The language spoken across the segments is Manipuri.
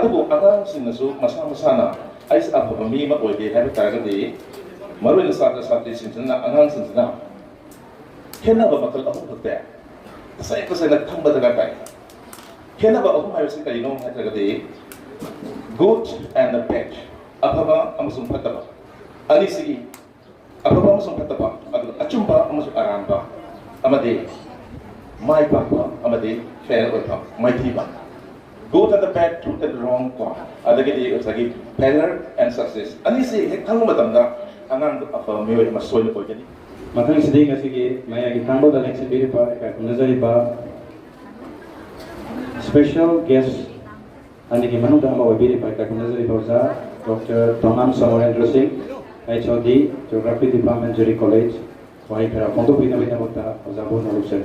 ꯑꯗꯨꯕꯨ ꯑꯉꯥꯡꯁꯤꯡꯅꯁꯨ ꯃꯁꯥ ꯃꯁꯥꯅ ꯑꯩꯁꯦ ꯑꯐꯕ ꯃꯤ ꯑꯃ ꯑꯣꯏꯒꯦ ꯍꯥꯏꯕ ꯇꯥꯔꯒꯗꯤ ꯃꯔꯨꯑꯣꯏꯅ ꯁꯥꯇ꯭ꯔ ꯁꯥꯇ꯭ꯔꯤꯁꯤꯡꯁꯤꯅ ꯑꯉꯥꯡꯁꯤꯡꯁꯤꯅ ꯈꯦꯠꯅꯕ ꯃꯈꯜ ꯑꯍꯨꯝ ꯈꯛꯇ ꯇꯁꯦꯡꯅ ꯈꯪꯕ ꯗꯔꯀꯥꯔ ꯇꯥꯏ ꯈꯦꯠꯅꯕ ꯑꯍꯨꯝ ꯍꯥꯏꯕꯁꯤ ꯀꯔꯤꯅꯣ ꯍꯥꯏꯔꯒꯗꯤ good and bad afaba amasung fataba anisigi afaba amasung fataba adu achumba amasung aramba amade mai papa amade fair oipa mai thiba good and the bad truth and wrong ko adagidi sagi failure and success anisi hek thangu matamda angang afa meoi masoi ko jani mathang siding asigi maya gi tangbo da election biri pa ka nazari ba special guest and the Manu Dhamma Wabiri Paika Nazari Boza, Dr. Tonam Samarendra Singh, HOD, Geography Department, Jury College, Wahipera, Fondo Pina Vina Bota, Ozabu Narusel.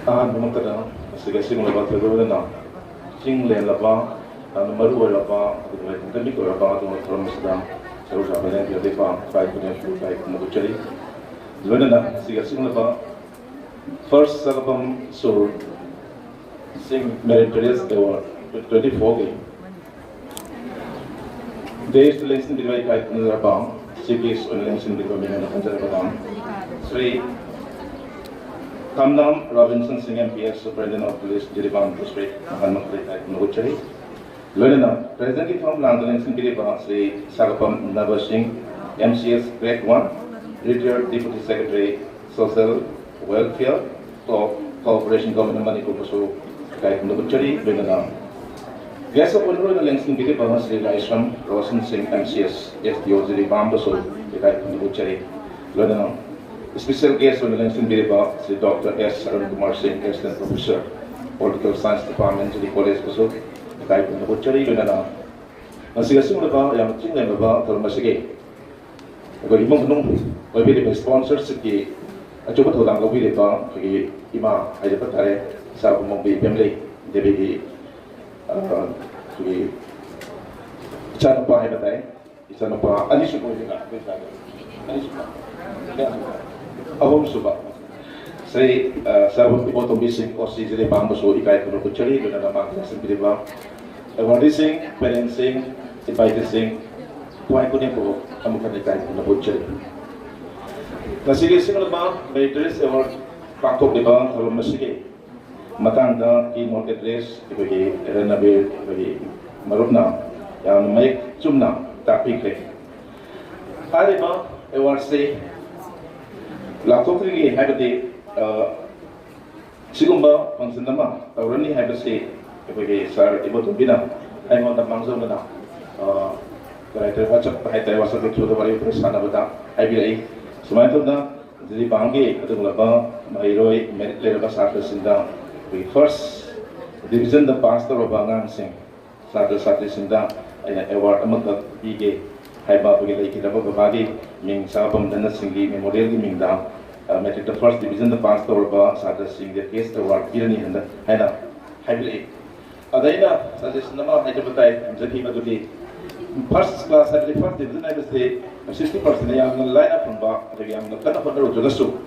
Bumakada, Sigasing Lava Tadona, Sing Lava. Maru laba, demi ko laba to from Islam, so Japan, the Defa, 5 million, 5 Muguchari. Lunana, Sigasing laba, first album, so sing meritorious, there were 24 games. Days to listen to the right type in the Rabam, cities on listen to the Dominion of the Rabam. 3. Kamnam Robinson Singh MPS, Superintendent of Police, Jiribam District, Mahamak type Muguchari. Lorena, presently from London, Sri Sagapam Nabar Singh, MCS Grade 1, retired Deputy Secretary, Social Welfare, Corporation Government Manikupasu, Kai Nubuchari, Lorena. Guest of Honor Langsing Giripa, Sri Laisham, Rosen Singh, MCS, SDO Ziri Bambasu, Kai Nubuchari, Lorena. Special guest on the Langsing Giripa, Sri Dr. S. Arun Kumar Singh, Assistant Professor, Political Science Department, Ziri College Pasu. Kai pun nak cari lena. Masih kasih mereka yang cing dan mereka kalau masih ke. Kalau imam penung, kalau dia sponsor sikit, coba tu orang kalau dia tak, bagi imam ada dapat ada saya pun mau beli family, dia bagi bagi cara apa yang betul, cara apa, ani suka juga, ani suka, awam suka. Saya pun potong bising osi jadi bambu so ikai pun nak cari lena nama sendiri bang. Awarding, parenting, inviting, kuai kuning po, kamu kan ikai pun nak cari. Nasi sing leba, meritorious award pangkok leba kalau masih matang dah in market race bagi renabil bagi marupna yang maik cumna tapi klik. Hari ba award say lakok ringi habiti sigumba function nama orang ni habiti bagi sar ibu tu bina, saya mahu tak mangsa benda. Kalau itu macam hai tahu asal itu sudah beri perasaan apa? Hai bilai. Semua itu dah jadi bangki atau melaba mahiroi merit level satu sinda. First division the pastor of Bangang Singh satu sinda award amat tige. Hai bapa kita kita bapa bagi ming sabam dana singgi memorial di ming dah. Merit the first division the pastor of satu singa case award kira ni hendak. Hai dah. Hai bilai. Adaina suggestion nama hai jabatai jadi madudi first class hari first division I was the 60% yang line up pemba yang kena pada juga su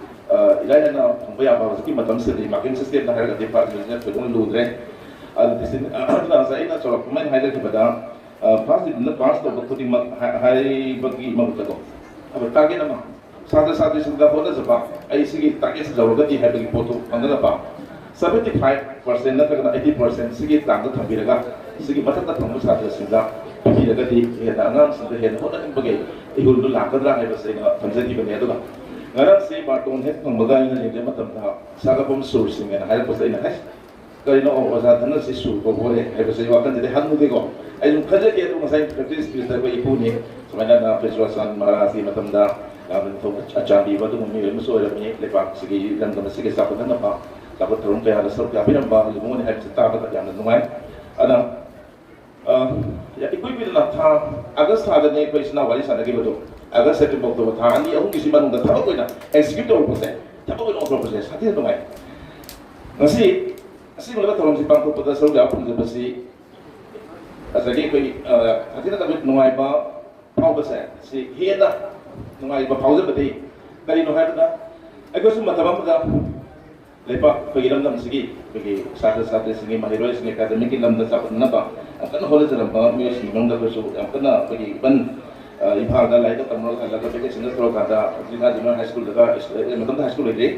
line na pemba yang bawa segi macam sendiri makin sistem dah harga di part division perlu ludre ada di sini ada saya nak soal pemain highlight kepada first division pass tu betul di hari bagi mahu tahu apa target nama satu sudah boleh sebab ai segi target sejauh gati hari bagi foto anda apa 75% natrak na 80% sige tangga thambiraga sige mathakta thambu sadra sinda piraga di hena angam sinda hena hona ting bagai ihul du lakadra hai basai na thamjani bane aduga ngaran se baton het thangbaga ina lenge matam da sagapom sur singa hai basai na hai kaino oza thana si sur ko bole hai basai wakan de hanmu de go ai jum khaja ke tu masai practice bi da ko ipuni samana na peswasan marasi matam da ngamen thong achami badu mi muso ra mi lepak sige dan sige sapadan na pa dapat turun ke ada seru kami nampak lingkungan yang cerita apa yang nungai ada ya ikut itu lah thang agar sahaja ni kau isna wali sana gitu agar saya timbuk tu thang ni aku kisi mana dah tahu kau ina executive proses tahu kau orang proses hati nungai nasi mulai turun si pangku pada seru dia pun jadi asal kau hati nak tapi nungai ba ꯐꯥꯎꯕꯁꯦ ꯁꯤ ꯍꯦꯟꯅ ꯅꯨꯡꯉꯥꯏꯕ ꯐꯥꯎꯖꯕꯗꯤ ꯀꯔꯤꯅꯣ ꯍꯥꯏꯕꯗ ꯑꯩꯈꯣꯏꯁꯨ ꯃꯇꯝ ꯑꯃꯗ ꯂꯩꯕꯥꯛ ꯑꯩꯈꯣꯏꯒꯤ ꯂꯝꯗꯝꯁꯤꯒꯤ ꯑꯩꯈꯣꯏꯒꯤ ꯁꯥꯇ꯭ꯔ ꯁꯥꯇ꯭ꯔꯤꯁꯤꯡꯒꯤ ꯃꯍꯩꯔꯣꯏꯁꯤꯡꯒꯤ ꯑꯦꯀꯥꯗꯃꯤꯛꯀꯤ ꯂꯝꯗ ꯆꯥꯎꯈꯠꯅꯕ ꯌꯥꯝ ꯀꯟꯅ ꯍꯣꯠꯅꯖꯔꯝꯕ ꯃꯤꯑꯣꯏꯁꯤꯡꯒꯤ ꯃꯅꯨꯡꯗ ꯑꯩꯈꯣꯏꯁꯨ ꯌꯥꯝ ꯀꯟꯅ ꯑꯩꯈꯣꯏꯒꯤ ꯏꯚꯟ ꯏꯝꯐꯥꯜꯗ ꯂꯥꯏꯔꯤꯛ ꯇꯝꯃꯒ ꯍꯜꯂꯒ ꯚꯦꯀꯦꯁꯟꯗ ꯊꯣꯛꯂꯀꯥꯟꯗ ꯖꯤꯂꯥ ꯖꯨꯅꯤꯌꯔ ꯍꯥꯏ ꯁ꯭ꯀꯨꯜꯗꯒ ꯃꯇꯝꯗ ꯍꯥꯏ ꯁ꯭ꯀꯨꯜ ꯂꯩꯇ꯭ꯔꯤ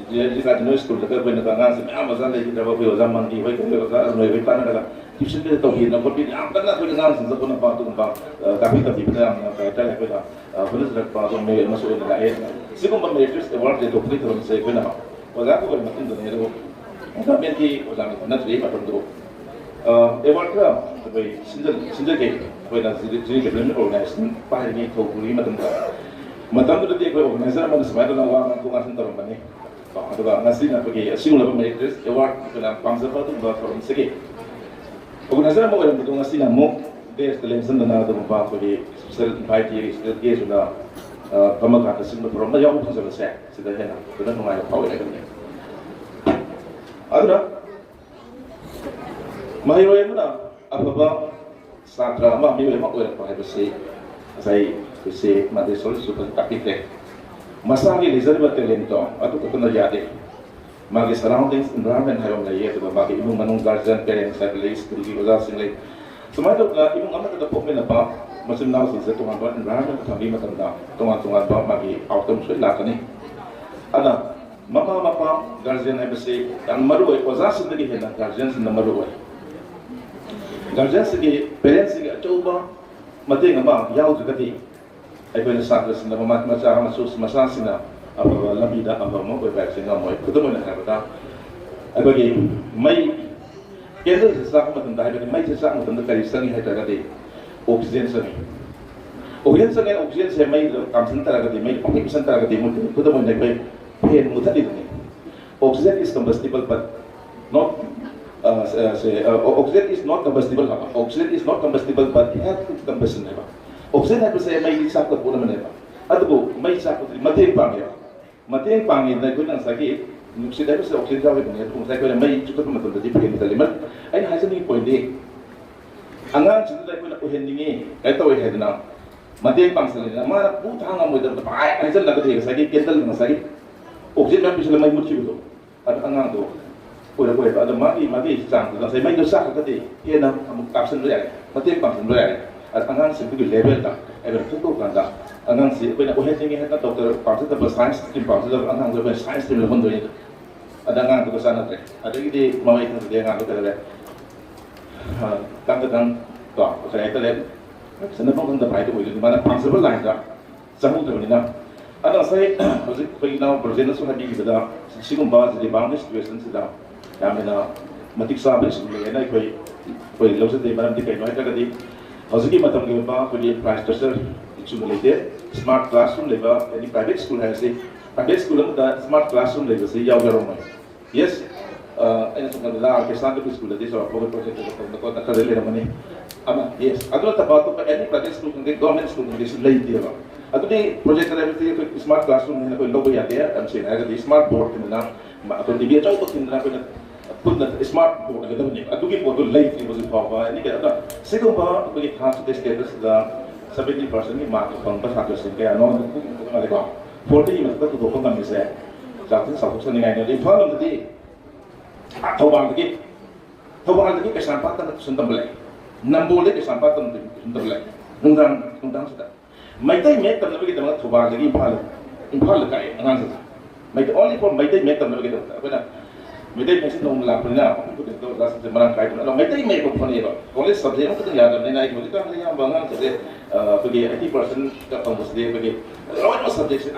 ꯖꯤꯂꯥ ꯖꯨꯅꯤꯌꯔ ꯁ꯭ꯀꯨꯜꯗꯒ ꯑꯩꯈꯣꯏꯅ ꯑꯉꯥꯡꯁꯦ ꯃꯌꯥꯝ ꯑꯣꯖꯥ ꯂꯩꯈꯤꯗ꯭ꯔꯕ ꯑꯩꯈꯣꯏ ꯑꯣꯖꯥ ꯃꯪꯒꯤ ꯍꯣꯏ ꯑꯣꯖꯥ ꯑꯔꯨꯟꯍꯣꯏ ꯍꯣꯏ ꯇꯥꯟꯅꯔꯒ ꯇ꯭ꯌꯨꯁꯟꯒ ꯇꯧꯕꯤꯗꯅ ꯈꯣꯠꯄꯤꯗꯅ ꯌꯥꯝ ꯀꯟꯅ ꯑꯩꯈꯣꯏꯅ ꯑꯉꯥꯡꯁꯤꯡꯗ ꯍꯣꯠꯅꯕ ꯑꯗꯨꯒꯨꯝꯕ ꯇꯥꯛꯄꯤ ꯇꯝꯕꯤꯕꯗ ꯌꯥꯝꯅ ꯀꯩ ꯍꯥꯏꯇꯥꯔꯦ ꯑꯩꯈꯣꯏꯅ ꯍꯣꯠꯅꯖꯔꯛꯄ ꯑꯗꯨꯝ ꯃꯤꯑꯣꯏ ꯑꯃꯁꯨ ꯑꯣꯏꯅ ꯂꯥꯛꯑꯦ ꯁꯤꯒꯨꯝꯕ ꯃꯦꯔꯤꯇ꯭ꯔꯤꯁ ꯑꯦꯋꯥꯔꯗ ꯌꯦꯟꯊꯣꯛꯄꯒꯤ ꯊꯧꯔꯝꯁꯦ ꯑꯩꯈꯣꯏꯅ ꯑꯣꯖꯥꯒꯤ ꯑꯣꯏꯕ ꯃꯇꯨꯡꯗꯅꯤ ꯑꯗꯨꯕꯨ ꯒꯚꯔꯟꯃꯦꯟꯠꯀꯤ ꯑꯣꯖꯥ ꯅꯠꯇ꯭ꯔꯤ ꯃꯇꯝꯗꯨ ꯑꯦꯋꯥꯔꯗ ꯈꯔ ꯑꯩꯈꯣꯏ ꯁꯤꯟꯖꯒꯦ ꯑꯩꯈꯣꯏꯅ ꯖꯤꯔꯤ ꯗꯦꯕꯂꯞꯃꯦꯟꯠ ꯑꯣꯔꯒꯅꯥꯏꯖꯦꯁꯟ ꯄꯥꯏꯔꯤꯉꯩ ꯊꯧ ꯄꯨꯔꯤꯉꯩ ꯃꯇꯝꯗꯨꯗꯗꯤ ꯑꯩꯈꯣꯏ ꯑꯣꯔꯒꯅꯥꯏꯖꯔ ꯑꯃꯅ ꯁꯨꯃꯥꯏꯅ ꯋꯥ ꯉꯥꯡꯊꯣꯛ ꯉꯥꯡꯁꯤꯟ ꯇꯧꯔꯝꯕꯅꯤ ꯑꯗꯨꯒ ꯉꯁꯤꯅ ꯑꯩꯈꯣꯏꯒꯤ ꯑꯁꯤꯒꯨꯝꯂꯕ ꯃꯦꯔꯤꯇ꯭ꯔꯤꯁ ꯑꯦꯋꯥꯔꯗ ꯑꯩꯈꯣꯏꯅ ꯄꯥꯝꯖꯕ ꯑꯗꯨꯒꯨꯝꯕ ꯊꯧꯔꯝꯁꯤꯒꯤ ꯑꯣꯔꯒꯅꯥꯏꯖꯔ ꯑꯃ ꯑꯣꯏꯔꯝꯕꯗꯣ ꯉꯁꯤꯅ ꯑꯃꯨꯛ ꯗꯦꯁꯇ ꯂꯦꯡꯁꯤꯟꯗꯅ ꯑꯗꯨꯒꯨꯝꯕ ꯑꯩꯈꯣꯏꯒꯤ ꯁꯣꯁꯤꯌꯦꯜ ꯏꯟꯚꯥꯏꯇꯤ ꯁꯣꯁꯤꯌꯦꯜ ꯒꯦꯁꯇꯨꯅ ꯐꯝꯃꯀꯥꯟꯗ ꯁꯤꯒꯨꯝꯕ ꯊꯧꯔꯝ ꯑꯃ ꯌꯥꯎꯕ ꯐꯪꯖꯕꯁꯦ ꯁꯤꯗ ꯍꯦꯟꯅ ꯑꯩꯈꯣꯏꯅ ꯅꯨꯡꯉꯥꯏꯕ ꯐꯥꯎꯋꯦ ꯍꯥꯏꯕꯅꯤ ꯑꯗꯨꯅ ꯃꯍꯩꯔꯣꯏ ꯑꯃꯅ ꯑꯐꯕ ꯁꯥꯇ꯭ꯔ ꯑꯃ ꯃꯤꯑꯣꯏ ꯑꯃ ꯑꯣꯏꯔꯛꯄ ꯍꯥꯏꯕꯁꯤ ꯉꯁꯥꯏ ꯑꯩꯈꯣꯏꯁꯦ ꯃꯥꯗꯦꯁꯣꯔꯁꯨ ꯐꯖꯅ ꯇꯥꯛꯄꯤꯈ꯭ꯔꯦ ꯃꯁꯥꯒꯤ ꯂꯩꯖꯔꯤꯕ ꯇꯦꯂꯦꯟꯇꯣ ꯑꯗꯨ ꯈꯛꯇꯅ ꯌꯥꯗꯦ ꯃꯥꯒꯤ ꯁꯔꯥꯎꯟꯗꯤꯡꯁ ꯏꯟꯚꯥꯏꯔꯣꯟꯃꯦꯟ ꯍꯥꯏꯕ ꯑꯃ ꯂꯩꯌꯦ ꯑꯗꯨꯒ ꯃꯥꯒꯤ ꯏꯃꯨꯡ ꯃꯅꯨꯡ ꯒꯥꯔꯖꯤꯌꯟ ꯄꯦꯔꯦꯟꯁ ꯍꯥꯏꯕ ꯂꯩ ꯁ꯭ꯀꯨꯜꯒꯤ ꯑꯣꯖꯥꯁꯤꯡ ꯂꯩ ꯁꯨꯃꯥꯏꯅ ꯇꯧꯗꯅ ꯏꯃꯨꯡ ꯑꯃꯠꯇꯗ ꯄꯣꯛꯃꯤꯟꯅꯕ ꯃꯆꯤꯟ ꯃꯅꯥꯎꯁꯤꯡꯁꯦ ꯇꯣꯉꯥꯟꯕ ꯏꯟꯚꯥꯏꯔꯣꯟꯃꯦꯟ ꯊꯝꯕꯤ ꯃꯇꯝꯗ ꯇꯣꯉꯥꯟ ꯇꯣꯉꯥꯟꯕ ꯃꯥꯒꯤ ꯑꯥꯎꯠꯀꯝ ꯁꯣꯏ ꯂꯥꯛꯀꯅꯤ ꯑꯗꯨꯅ ꯃꯃꯥ ꯃꯄꯥ ꯒꯥꯔꯖꯤꯌꯟ ꯍꯥꯏꯕꯁꯤ ꯌꯥꯝ ꯃꯔꯨ ꯑꯣꯏ ꯑꯣꯖꯥꯁꯤꯡꯗꯒꯤ ꯍꯦꯟꯅ ꯒꯥꯔꯖꯤꯌꯟꯁꯤꯡꯅ ꯃꯔꯨ ꯑꯣꯏ ꯒꯥꯔꯖꯤꯌꯟꯁꯤꯡꯒꯤ ꯄꯦꯔꯦꯟꯁꯁꯤꯡꯒꯤ ꯑꯆꯧꯕ ꯃꯇꯦꯡ ꯑꯃ ꯌꯥꯎꯗ꯭ꯔꯒꯗꯤ ꯑꯩꯈꯣꯏꯅ ꯁꯥꯇ꯭ꯔꯁꯤꯡꯅ ꯃꯆꯥ ꯃꯆꯥꯁꯤꯡꯅ ꯑꯐꯕ ꯂꯝꯕꯤꯗ ꯑꯐꯕ ꯑꯃ ꯑꯣꯏꯕ ꯍꯥꯏꯕꯁꯤ ꯉꯝꯃꯣꯏ ꯈꯨꯗꯝ ꯑꯣꯏꯅ ꯍꯥꯏꯔꯕꯗ ꯑꯩꯈꯣꯏꯒꯤ ꯃꯩ ꯀꯦꯟꯗꯜꯁꯦ ꯆꯥꯛꯄ ꯃꯇꯝꯗ ꯍꯥꯏꯕꯗꯤ ꯃꯩꯁꯦ ꯆꯥꯛꯄ ꯃꯇꯝꯗ ꯀꯔꯤ ꯆꯪꯉꯤ ꯍꯥꯏꯇꯥꯔꯒꯗꯤ ꯑꯣꯛꯁꯤꯖꯦꯟ ꯆꯪꯉꯤ ꯑꯣꯛꯁꯤꯖꯦꯟ ꯆꯪꯉꯦ ꯑꯣꯛꯁꯤꯖꯦꯟꯁꯦ ꯃꯩꯗ ꯀꯥꯝꯁꯤꯟ ꯇꯥꯔꯒꯗꯤ ꯃꯩ ꯄꯪꯈꯩ ꯄꯤꯁꯟ ꯇꯥꯔꯒꯗꯤ ꯈꯨꯗꯝ ꯑꯣꯏꯅ ꯑꯩꯈꯣꯏ ꯐꯦꯟ ꯃꯨꯊꯠꯂꯤꯕꯅꯤ oxygen is combustible but not oxygen is not combustible oxygen is not combustible but have combustion है oxygen है बसे मैं इस आपका बोलना नहीं है अदबो मैं इस आपको मतें पांगे ना कोई ना सके नुक्से है बसे oxygen जावे बने तो मुझे कोई मैं चुका तो मतलब जी फिर निकले मत ऐन हाइसे नहीं पॉइंट दे अंगान चिंता कोई ना कोई नहीं है तो वही है ना मतें पांग सले ना मारा पूत हांगा मुझे तो बाय ऐसे लगा थे सके केंदल ना सके oxygen में पिछले मैं मुझे भी तो अब अंगान तो कोई अद मागी चांग से मैं साख कदे हेना कापसन रे मते पासन रे अनगांग से भी लेवल ता एबर फोटो कांदा अनगांग से कोई ओहे थिंग है doctor pass the science stream pass the अनगांग जो साइंस स्ट्रीम बंद होई अदंगांग तो साना रे अदगी दे मवाई थ दे गांग तो रे तंग तो से तले सने फोंग द फाइट होई माना पॉसिबल लाइन दा जमु दबनी ना अदा से हजिक कोई ना प्रोजेक्ट सो हबी बदा सिगुम बाज दे बांग सिचुएशन से दा यामेना मतिक साब स्कूल लेना कोई लौसे दे मरम दि कइनो हाइतगदि हजिकी मतम गे बा कोई इंफ्रास्ट्रक्चर इचु लेते स्मार्ट क्लासरूम लेबा एनी प्राइवेट स्कूल है से प्राइवेट स्कूल में दा स्मार्ट क्लासरूम लेबा से याव गरो मै यस एना सुन दा के सांग स्कूल दे सो प्रोजेक्ट को ता करे ले मने अमा यस अदो ता बातो का एनी प्राइवेट स्कूल के गवर्नमेंट स्कूल के ले दिया अदुनी प्रोजेक्ट लेबा से कोई स्मार्ट क्लासरूम ने कोई लोगो याते हम से ना स्मार्ट बोर्ड के ना तो दिबे चाउ को किंदना कोई पुनः स्मार्ट बोर्ड के दबने अदुगी बोर्ड लाइफ की मुझे पावा नहीं क्या ना सिगुम्बा कोई खास स्टेटस दा 70% की मार्क फंग पर साथ से क्या नॉन को देखो 40 में तो दो कम से जाते सब कुछ नहीं आने दे फॉलो दे थोबांग के केसान पाता तो सुंदर बले नंबोले केसान पाता तो सुंदर बले नुंदांग से मैते में तब लगे तो थोबांग की इम्फाल का है अंगांग से मैते ओनली फॉर मैते में तब लगे तो ना मैते में से नोंग लाभ ना तो लास्ट से मरांग काय तो मैते में को फने बा कॉलेज सब्जेक्ट तो याद नहीं नहीं मुझे तो यहाँ बंगाल से बगे 80% का पंगस दे बगे रोज में सब्जेक्ट से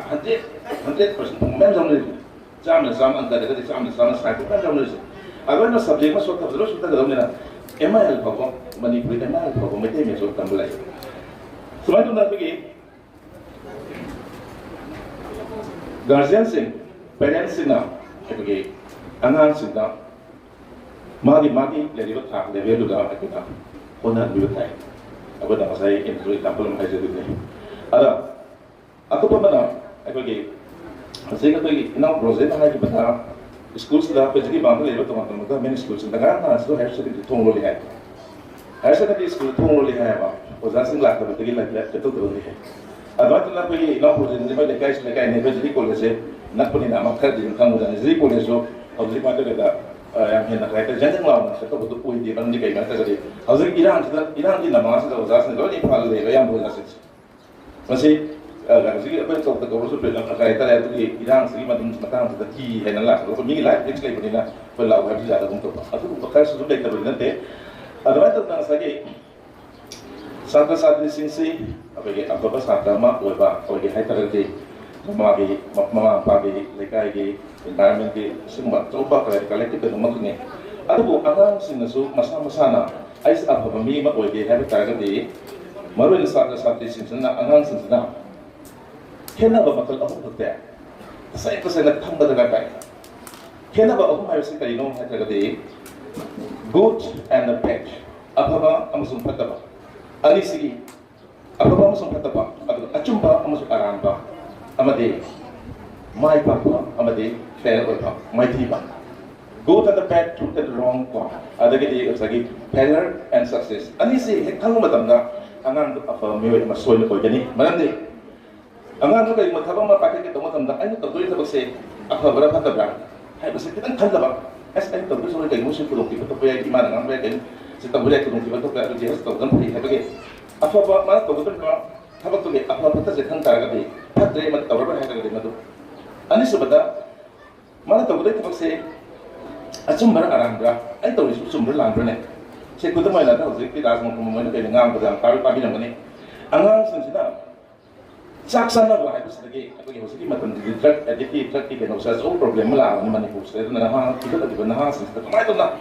100% मैं जान ले जाम अंदर के जाम साइड में जान ले अगर ना सब्जेक्ट में सोता जरूर सोता गदम ना एमआईएल भागो मणिपुरी एमआईएल भागो मैते में सोता तंबले समय तो ना बगे गार्जियन से पेरेंट्स से ना बगे अनांग से ना मागी लेरिबा था लेवल दा अकिना होना बिबथाय अब दा साइ इंट्रो एग्जांपल में हाइजे दे अदा अतोप मना अकोगे सेगा तो इना प्रोजेक्ट हाइ बता स्कूल्स दा पेजगी बांग लेबा तो मतलब मेन स्कूल्स दा ना सो हायर सेकेंडरी थोंग लो ले हायर सेकेंडरी स्कूल थोंग लो ले हाय बा ꯑꯣꯖꯥꯁꯤꯡ ꯂꯥꯛꯇꯕꯗꯒꯤ ꯆꯠꯊꯣꯛꯇꯕꯅꯤ ꯑꯗꯨꯃꯥꯏꯅ ꯑꯩꯈꯣꯏꯒꯤ ꯏꯅꯥꯎꯄꯨꯁꯤꯡꯁꯦ ꯃꯣꯏ ꯂꯩꯀꯥꯏꯅꯤ ꯑꯩꯈꯣꯏ ꯖꯤꯔꯤ ꯀꯣꯂꯦꯖꯁꯦ ꯅꯛꯄꯅꯤꯅ ꯑꯃ ꯈꯔꯗꯤ ꯑꯗꯨꯝ ꯈꯪꯕꯖꯥꯠꯅꯤ ꯖꯤꯔꯤ ꯀꯣꯂꯦꯖꯁꯨ ꯍꯧꯖꯤꯛ ꯃꯇꯝꯗ ꯌꯥꯝ ꯍꯦꯟꯅ ꯀꯩ ꯍꯥꯏꯇꯥꯔꯦ ꯖꯟꯖꯪ ꯂꯥꯎꯅ ꯆꯠꯇꯧꯕꯗꯨ ꯑꯣꯏꯗꯦ ꯃꯔꯝꯗꯤ ꯀꯩꯒꯤꯅꯣ ꯍꯥꯏꯔꯒꯗꯤ ꯍꯧꯖꯤꯛ ꯏꯔꯥꯡꯒꯤ ꯅꯃꯥꯁꯤꯗ ꯑꯣꯖꯥꯁꯤꯡ ꯂꯣꯏꯅ ꯏꯝꯐꯥꯜꯗ ꯂꯩꯕ ꯑꯌꯥꯝꯕ ꯑꯣꯖꯥꯁꯤꯡꯁꯦ ꯃꯁꯤ ꯍꯧꯖꯤꯛꯀꯤ ꯑꯩꯈꯣꯏꯅ ꯇꯧꯕ ꯀꯧꯔꯁꯨ ꯀꯩ ꯍꯥꯏꯇꯥꯔꯦ ꯑꯗꯨꯒꯤ ꯏꯔꯥꯡꯁꯤꯒꯤ ꯃꯇꯥꯡꯁꯤꯗ ꯀꯤ ꯍꯥꯏꯅ ꯂꯥꯛꯄꯗꯣ ꯑꯩꯈꯣꯏ ꯃꯤꯒꯤ ꯂꯥꯏꯐ ꯔꯤꯛꯁ ꯂꯩꯕꯅꯤ나 ꯑꯩꯈꯣꯏ ꯂꯥꯛꯑꯣ ꯍꯥꯏꯕꯁꯨ ꯌꯥꯗꯒꯨꯝ ꯇꯧꯕ ꯑꯗꯨꯒꯨꯝꯕ ꯈꯔꯁꯨ ꯑꯗꯨꯝ ꯂꯩꯇꯕꯗꯤ ꯅꯠꯇꯦ ꯑꯗꯨꯃꯥꯏꯅ ꯇꯧꯗꯅ ꯉꯁꯥꯏꯒꯤ ꯁꯥꯇ꯭ꯔ ꯁꯥꯇ꯭ꯔꯤꯁꯤꯡꯁꯤ ꯑꯩꯈꯣꯏꯒꯤ ꯑꯐꯕ ꯁꯥꯇ꯭ꯔ ꯑꯃ ꯑꯣꯏꯕ ꯑꯩꯈꯣꯏꯒꯤ ꯍꯥꯏꯇꯥꯔꯒꯗꯤ ꯃꯃꯥ ꯃꯄꯥꯒꯤ ꯂꯩꯀꯥꯏꯒꯤ ꯏꯟꯚꯥꯏꯔꯟꯃꯦꯟꯒꯤ ꯁꯤꯒꯨꯝꯕ ꯑꯆꯧꯕ ꯀꯂꯦꯛꯇꯤꯚ ꯀꯩꯅꯣꯃꯛꯅꯤ ꯑꯗꯨꯕꯨ ꯑꯉꯥꯡꯁꯤꯡꯅꯁꯨ ꯃꯁꯥ ꯃꯁꯥꯅ ꯑꯩꯁꯦ ꯑꯐꯕ ꯃꯤ ꯑꯃ ꯑꯣꯏꯒꯦ ꯍꯥꯏꯕ ꯇꯥꯔꯒꯗꯤ ꯃꯔꯨꯑꯣꯏꯅ ꯁꯥꯇ꯭ꯔ ꯁꯥꯇ꯭ꯔꯤꯁꯤꯡꯁꯤꯅ ꯑꯉꯥꯡꯁꯤꯡꯁꯤꯅ ꯈꯦꯠꯅꯕ ꯃꯈꯜ ꯑꯍꯨꯝ ꯈꯛꯇ ꯇꯁꯦꯡꯅ ꯈꯪꯕ ꯗꯔꯀꯥꯔ ꯇꯥꯏ ꯈꯦꯠꯅꯕ ꯑꯍꯨꯝ ꯍꯥꯏꯕꯁꯤ ꯀꯔꯤꯅꯣ ꯍꯥꯏꯔꯒꯗꯤ ꯒꯨꯗ ꯑꯦꯟ ꯗ ꯕꯦꯗ ꯑꯐꯕ ꯑꯃꯁꯨꯡ ꯐꯠꯇꯕ ꯑꯅꯤꯁꯤꯒꯤ ꯑꯐꯕ ꯑꯃꯁꯨꯡ ꯐꯠꯇꯕ ꯑꯗꯨꯒ ꯑꯆꯨꯝꯕ ꯑꯃꯁꯨꯡ ꯑꯔꯥꯟꯕ amade mai pakwa amade fair oiba maithiba go to the bad to the wrong ko adagidi sagi failure and success ani se hek thang matamda angang afa meoi ma soil ko jani manande angang ko kai mathaba ma pakake to matamda ai to doi thabak se afa bara phatabra hai base kitang thalaba as ai to so kai musi ko lokti to pay imana ngam be kai se to bule ko lokti to ka ji has to gam hai bage afa ba ma to ko to thaba to ge afa phatha se thang taraga de phatre mat tawra hai ka de madu ani subada mana to ko to se achum bara aranga ai to su sum ran ran ne se ko to mai la to se ki das mo ko mo ne ke ngam ba pa pa bi ngam ne angang sin sina saksana ba hai bus lagi ko ge hosi matan di drug addict ki ke no sa so problem la ni mani ko se na ha ki to di na ha sin to mai to na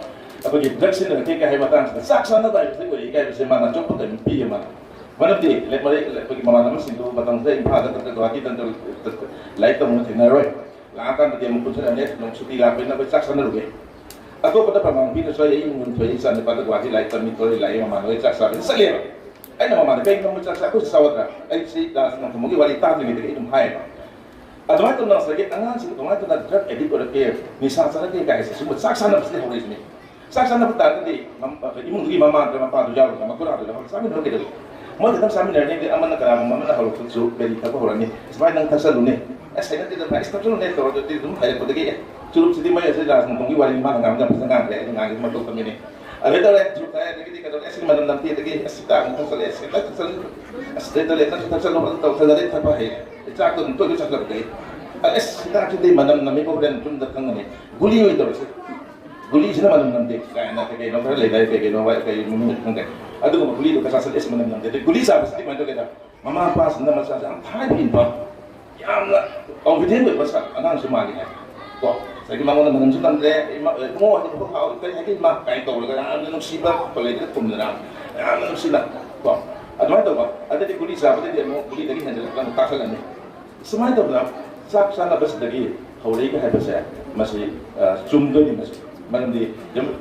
ko ge drug sin ne ke ka hai matan saksana ba se ko ge ka se mana chop ko pi ma one of the let bagi mama naman sinto batang sa impada to hati tanto light to mo tinaro la kan dia mo kunsa net nung suti la pina ba saksana ruge ako pada pamang pino sa yung mun fa isa ne pada wati light to mito lai mama no saksa sa lera ai na mama ne mo saksa ko sa watra ai si das nang mo gi wali ta ni ni itum hai ba adwa to na sa ge angan si to ma to na drug edit ko ke ni sa sa ke ka isa sumut saksana pasti ho ni saksana pata di imong gi mama pa to jaw ma ko ra do sa mi no ke mo kita sami nari ni aman nakara mo mana halo futsu beli apa orang ni sebagai nang tasal ni saya nanti dah stop dulu ni kalau tu tu hari pada ke cukup sedih mai saya dah ngomong wali mana ngam ngam ngam le ngam ngam tu kami ni ada tu le cukup saya lagi kalau esok malam nanti lagi asita ngam tasal esok asita tu le nanti tasal lo tu tasal le apa hai itu aku untuk itu cakap ke asita tu di malam nami ko dan tun datang ni guli itu guli sini malam nanti kaya nak ke nomor le dai ke nomor ke minum ngam ಅದು ಗುಲಿ ಕಸಾಸಲ್ ಎಸ್ ಮನೆ ನಂದೆ ಗುಲಿ ಸಾಬ ಸತಿ ಮಂಟೋ ಕೆದ ಮಮಾ ಪಾಸ್ ನಂದ ಮಸಾ ಅಂ ಥಾಯ್ ಬಿನ್ ಬಾ ಯಾಮ್ನ ಕಾನ್ಫಿಡೆಂಟ್ ಬೆ ಬಸ ಅನಾನ್ ಸುಮಾಲಿ ಹೈ ಕೋ ಸಗಿ ಮಂಗನ ಮನಂ ಸುತಂದ್ರೆ ಮೋ ಅದು ಕೋ ಹಾವ್ ಕೈ ಹೈ ಮಾ ಕೈ ತೋ ಲಗ ಅಂ ನು ಸಿಬಾ ಪಲೆ ದೆ ತುಮ್ ನರಾ ಅಂ ನು ಸಿಲ ಕೋ ಅದು ಮೈ ತೋ ಬಾ ಅದದಿ ಗುಲಿ ಸಾಬ ದೆ ಮೋ ಗುಲಿ ದಗಿ ಹಂಜಲ ಕನ್ ತಾಸಲ ನೆ ಸುಮಾይ ತೋ ಬಾ ಸಾಕ್ ಸಾನ ಬಸ್ ದಗಿ ಹೌಲೈ ಗೆ ಹೈ ಬಸ ಮಸಿ ಚುಮ್ ದು ನಿ ಮಸಿ ಮನಂ ದಿ ಜಮ್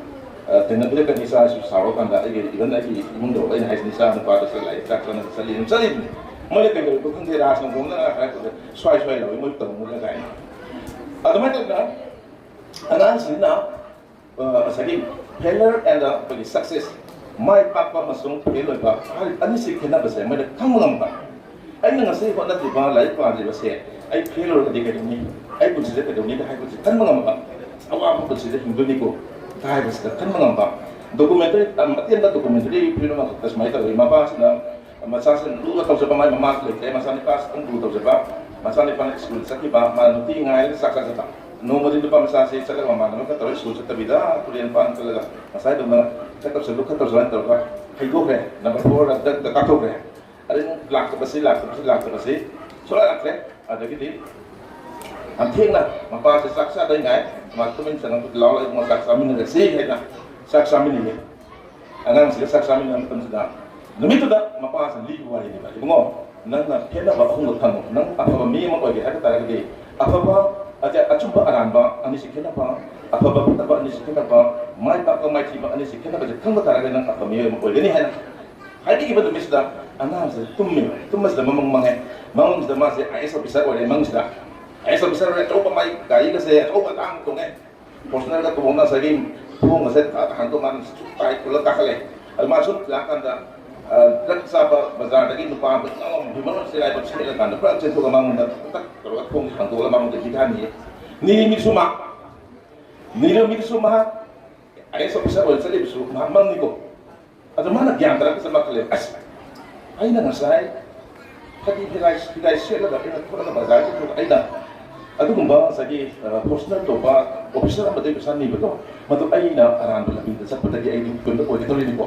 dengan bila kan nisa sawo kan da ege idan lagi mundo lain hais nisa no pada selai tak kan salim salim mulai kan ko kan dia ras ngom na ka ko swai swai lo mo to mo la kai adamai to na anan sina sagi failure and the success mai papa masung failure ba ani si kena ba sai mai kang ngam ba ai na sai ko na ti ba lai pa di ba sai ai failure ka di ka ni ai bu si ka ni ka hai bu si kan ngam ba awa bu si hindu ni ko kahit basta kan mga documentary matiyan na documentary pero mga tas may tayo mabas na masasan luto taw sa pamay mamaklit kaya masani pas ang luto sa pa masani pa school sa kiba manuti ngay saksa sa ta no mo din pa masasi sa kama mano ka tayo school sa tabida kulian pa talaga masay do na katap sa luka taw sa taw ka hay go re number 4 at the kato re alin lakta ba si so lakta ada gidi ang thiêng na mapasa saksa day ngay matumin sa nang law la mo saksa min na si hay na saksa min ni anang sila saksa min na tan sida numito da mapasa li wali ni ba mo nang na kena ba hung thang nang apa ba mi mo ko ge ata ta ge apa ba aja achumba aran ba ani si kena ba apa ba ta ba ani si kena ba mai pa ko mai ti ba ani si kena ba thang ba ta ge nang apa mi mo ko ge ni hay na hay di ba tumis da anang sa tumas da mamang mamang da ma se ai sa bisa ko le mang sida ai sa bisa re to pa mai kai kasi to pa tang to nge personal ka tubong na sa game tubong sa ta han to man tai ko la ka kale al ma sut la kan da rak saba bazar dagi nupa ba ngom himano silai ba chile kan pra chen to gamang da tak ro thong khang to la mang de bidan ni mi suma ai so bisa wal sale bisu mang ni ko ada mana gyan tara sama kale as ai na ngasai hadi hilai sila da ina thora da bazar to ai da adu gumba sagi personal to ba officer ba de bisan ni ba to matu ai na aran da bi da sa patagi ai ni ko ko to ni ko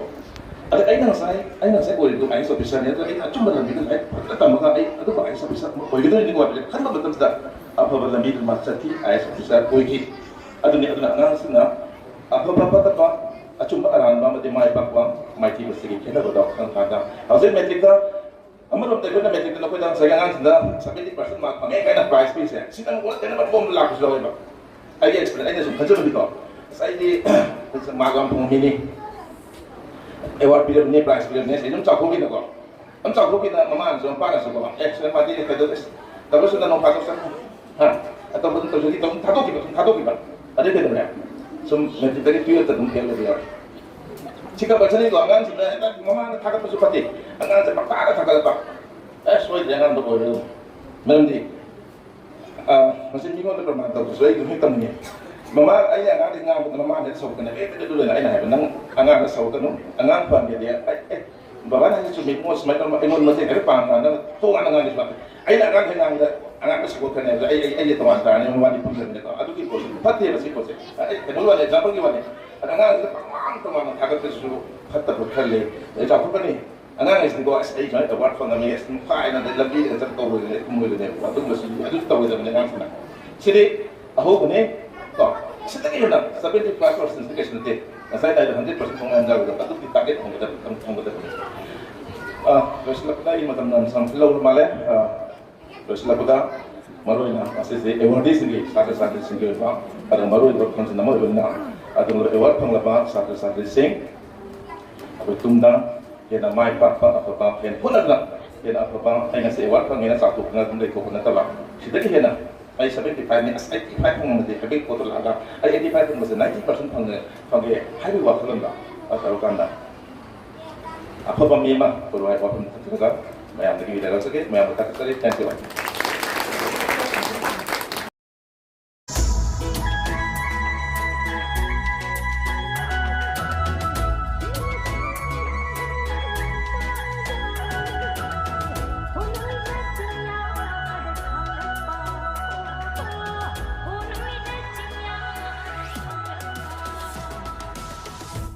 ada ay nang saya boleh itu ay sa bisa niya ay cuma lang bilang ay tama ka ay ano ba ay sa bisa mo gitu ni ko kan ba betul da apa ba lamig maksati ay sa bisa ko iki ado ni ado na nang sina apa ta pa cuma aran ba mati mai pakwa mai ti basi kena ba dok kan kada hasil metric da amaro tayo na metric na ko lang sa gangan sina 70% ma pangay kay na price piece eh sinang wala kana ba form lakos daw ba ay explain ay na sa kanjo dito sa idi sa magam pumili award period ni prize period ni saya cakap kita kok, cakap kita mama jangan panas kok, saya mati ni kado terus sudah nombor satu, atau betul terus kita tahu kita, ada kita mana, nanti dari period tertentu dia. Jika baca ni kok, anggan sudah, mama takkan masuk pati, anggan cepat tak ada apa, soal jangan berbodoh, nanti, masih bingung tu permata, soal itu hitam ni. Mama ay ang ating nga mama dito sa kanila ito dulu na ay na nang ang sa kanila ang pa dia baba na sa mo sa may imon mate kare pa na to nga nga ni ba ay na ang sa kanila ay ito ang tani mo wali pun nito adu ki ko pati ba si ko se ay kanila na example giwan ang nga pang tama na tagat su hatta ko khalle ay ta ko ni ang nga is go as ay na award from the mes pa na labi sa to ko ni mo ni adu mo si adu to ko ni nga sana sidi aho ko ni to sila ngayon lang, 75% kasi natin. Nasay tayo 100% kung ang gawin. Patut di-target kung ganda. Terus sila po tayo matamnan sa filaw lumali. Terus sila po tayo maroy na. Kasi si awardee sige, sa sige pa. Parang maroy ko kung sinamo yun na. At ang award pang laba sa sing. Ako tumdang, yan ang may pa, ako pa, yan punag lang. Yan ako pa, ay nga si award pang yan sa ako, kung ko na tala. Sila yan na. Ay 75 ni as 85 kung mga habig ko talaga ay 85 kung mas 90% pang habi wa kalam da atau kanda apa pamima puro ay wa pun talaga mayam lagi dala sige mayam kata tadi thank you